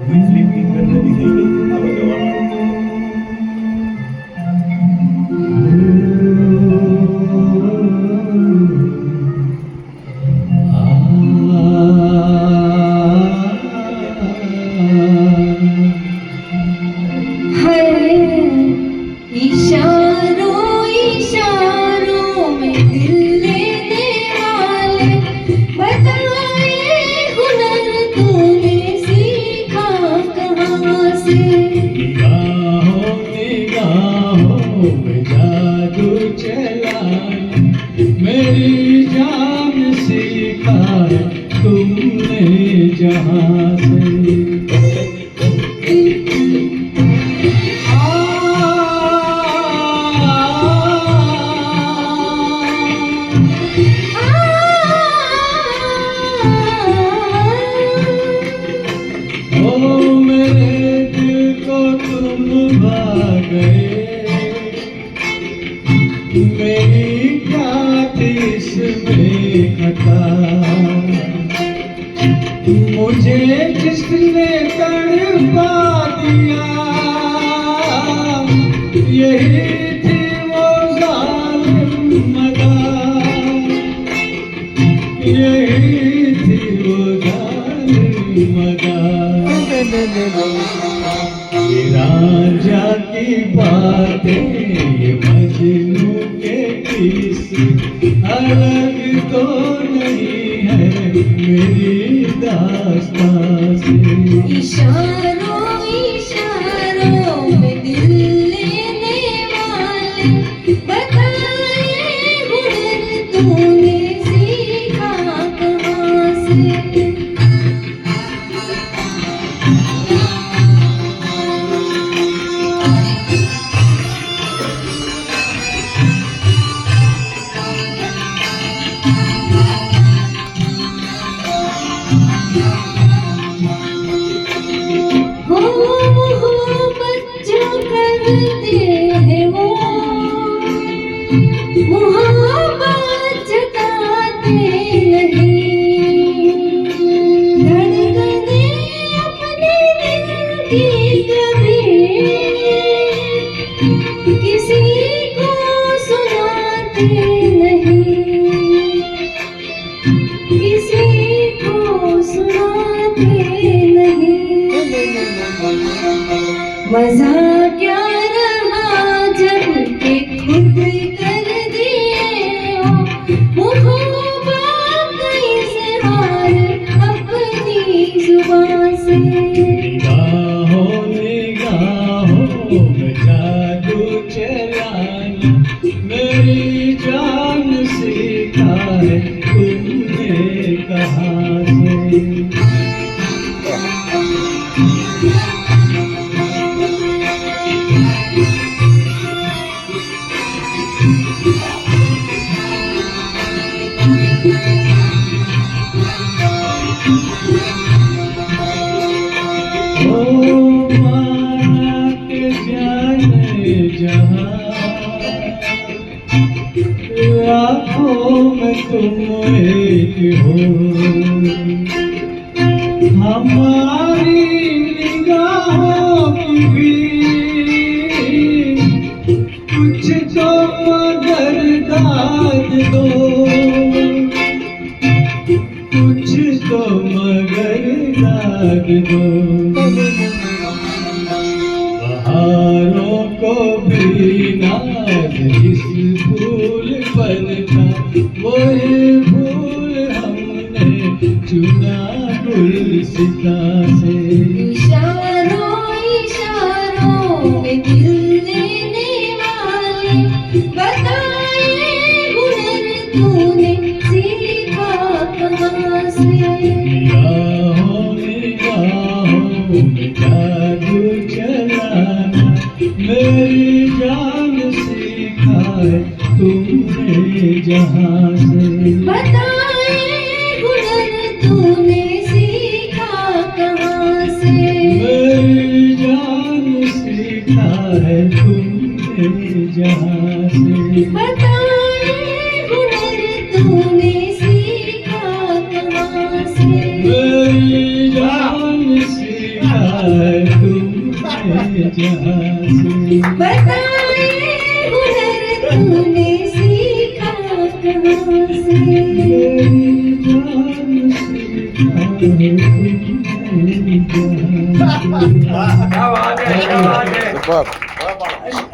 Sleeping કરી નથી થઈ ગઈ આવા જવાનું. मेरी जान सिखाए तुमने जहाँ से ओ मेरे दिल को तुम भा गए मेरी क्या थी इसमें खता मुझे जिसने तड़पा दिया यही थी वो जालिम अदा यही थी वो जालिम अदा ये राजा की बातें ये मजनू के किस्से अलग तो नहीं है मेरी दास्तां से इशारों इशारों में दिल लेने वाले बताए हुनर तूने सीखा कहाँ से मोहब्बत जताते नहीं धड़कने अपने दिल की कभी किसी को सुनाते नहीं किसी को सुनाते नहीं मजा क्या रहा जब के खुद कर दिए हो मोहब्बत का इज़हार अपनी जुबान से निगाहों निगाहों में जादू चलाना मेरी जान सिखाए तुमने कहाँ से आँखों में तुम एक हो हमारी निगाहों की भी कुछ तो मगर दाद दो कुछ तो मगर दाद दो बहारों को भी नाज इस फूल पर था वही फूल हमने चुना गुलसिता से इशारों इशारों में दिल लेने वाले बताए हुनर तूने सीखा कहाँ से निगाहों निगाहों में जादू चलाना मेरी जान सिखाए तुमने जहाँ से बताए हुनर तूने सीखा कहाँ से मेरी जान सिखाए तुमने जहाँ से बताए हुनर तूने सीखा कहाँ से मेरी जान सिखाए है तुमने जहाँ से बताए हुनर तूने सीखा कहाँ से मेरी जान सीखा है तुमने जहाँ से क्या बात है, क्या बात है। Superb.